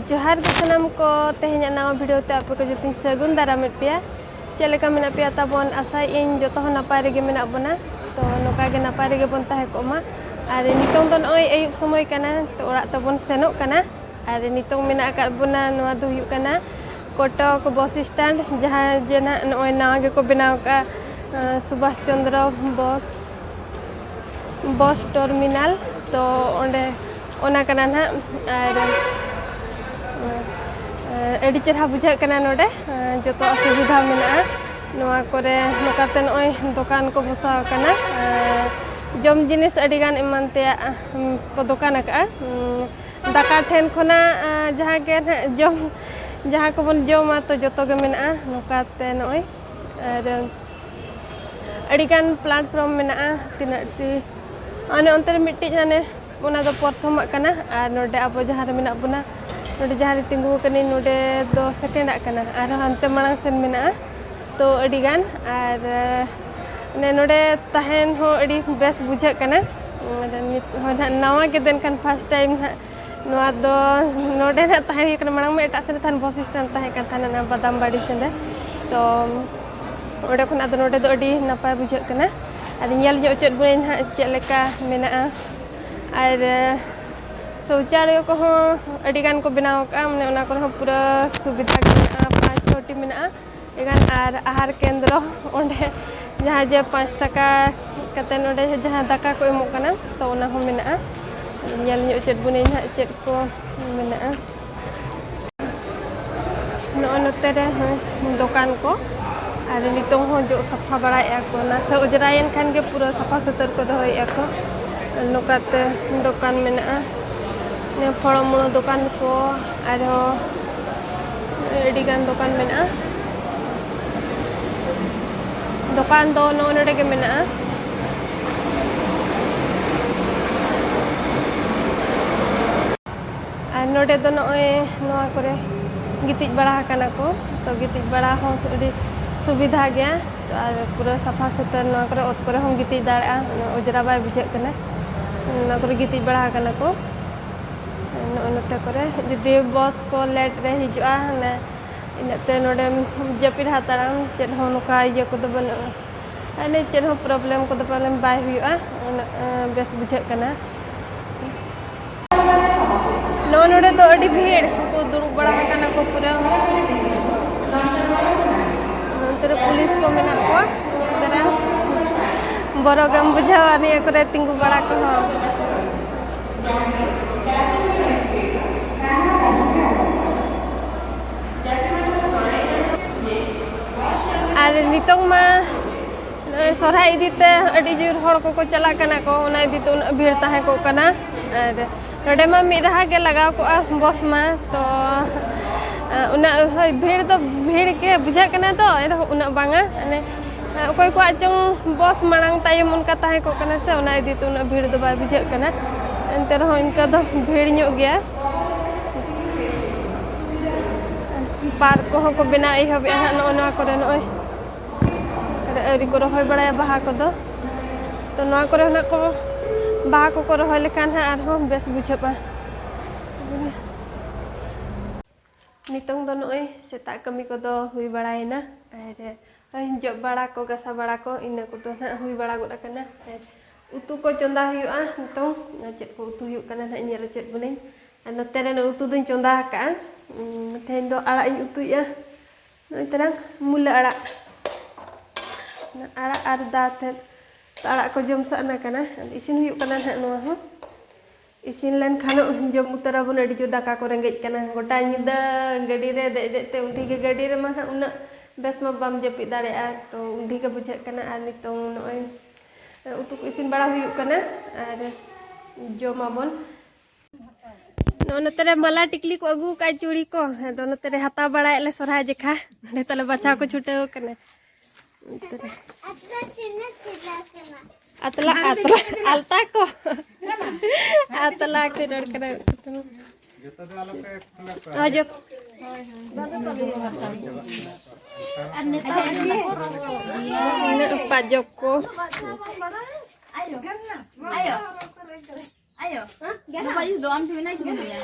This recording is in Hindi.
जोहार के सनम को तेहना नवा वीडियो ते आप को जतिन सगुन दाराम पे चलेका मेना पे ताबन आशा इन जो नपाय रेगे मेना बना तो नोका गे नपाय रेगे बन ताहे कोमा आर नितों दो नय अयुब समय कना तो ओरा तबन सेनोक कना आर नितों मेना का बना नवा दो हुयु कना कोटक बस स्टैंड जहां जेना नय नवा गे को बनाव का सुभाष चंद्र बस टर्मिनल तो ओंडे ओना कना ना आर एडी चेहरा बुझा कना नोडे जतो असुविधा मेना नोआ करे नोकाते नय दुकान को बसाव कना जम जिनिस अडी गान इमानते को दुकान का दाका ठेन खना जहां के जम जहां को बन जमा तो जतो गे मेना नोकाते नय आर अडी गान प्लेटफॉर्म मेना तिना ती अने अंतर मिट्टी जाने ओना दो प्रथम कना आर नोडे अब जहां रे मेना बना नोडे जहां रे तिंगु कनी नोडे दो सेकेंड कना आर हनते मांग सेन मेना तो अडी गान आर ने नोडे तहन हो अडी बेस बुझा कना नवा के दिन खान फर्स्ट टाइम नवा दो नोडे ना तहन कना मांग में एटा से थान बस स्टैंड तहन का थाना ना बादाम बाड़ी से तो ओडे खना दो नोडे दो अडी नपाय बुझा कना आर नेल जो चेद बुइन हा चेलेका मेना आर शौचालय को अडी गान को बनाव का माने ओना को पूरा सुविधा मेना 5-6टी मेना एगान आर आहार केंद्र ओंडे जहां जे 5 टाका कते नोडे जहां दाका को एमो कना तो ओना हो मेना नेल ᱧᱚᱜ चेद बुइन हा चेद को मेना नो नोते रे दुकान को आर नितों हो जो सफा बड़ाया को ना से उजरायन खान के पूरा सफा सुतर को दोया को नोकाते दुकान मेना ने फळमुळो दुकान को आरो एडिगान दुकान मेना दुकान दो नोडे के मेना आर नोडे दो नय नोआ करे गितिज बड़ा कना को तो गितिज बड़ा हो सुविधा गया तो आर पूरा सफा सुतर नोआ करे ओत करे हम गितिज दाड़ा उजरा बाय बुझे कना ना करे गितिज बड़ा कना को नोते करे जदि बस को लेट रे हिजुआ ने इनते नोडे जपिर हाताराम चेद हो नोका ये को दो बन अने चेद हो प्रॉब्लम को दो प्रॉब्लम बाय हुआ बेस बुझे कना नोडे तो अडी भीड़ को दुरु बड़ा कना को पूरा तेरे पुलिस को मेना को तेरा बरोगम बुझावा नि करे तिंगु बड़ा को आर नितों मा सोरहाय इदीते अडी जोर हड़ को चला कना को ओना इदीते उन भीड़ ताहे को कना आर नोडे मा मिराहा के लगाव को बस मा तो उना भीड़ तो भीड़ के बुझा कना तो उना बांगा अने ओकोय को आचों बस मांग तायम उनका ताहे को कना से ओना इदीते उना भीड़ दो बाय बुझा कना एंते रहो इनका दो भीड़ ᱧᱚᱜ गया पार्क को बना एहब ना करे नय अरी को रह बड़ा बाहा को दो तो ना करे ना को बाहा को रह लेखान आरो बेस बुझा नितों दो नय सेता कमी को दो हुई बड़ायना आर जब बड़ा को गसा बड़ा को इना को तो ना हुई बड़ा गोदा कना उतु को चंदा हुआ नितों चेद को उतु हुआ कना ना इᱧ चेद बुनिन नते रे उतु दुñ चंदा का तेन दो आड़ा इन उतुया नय तरंग मुला आड़ा आर दाते आड़ा को जम सना कना इसिन हुयु कना ना नोआ हो इसिन लेन खानो जम उतरा बन अडी जो दाका को रेंगेज कना गोटा निदा गाड़ी रे देते उठी के गाड़ी रे मा उना बेस मा बाम जपि दाड़ेआ तो उठी के बुझा कना आर नितों नय उतु को इसिन बड़ा हुयु कना आर जमाबन नोते माला टिकली को अगू का चूड़ी को तो नोते हाथा बड़ा ले सोरहा जेखा तले बचा को छुटेव कना अतला अतला अलता को अतला के डर कना जो पाजक को ayo ayo, mau baju doang tuh, naik sebenarnya.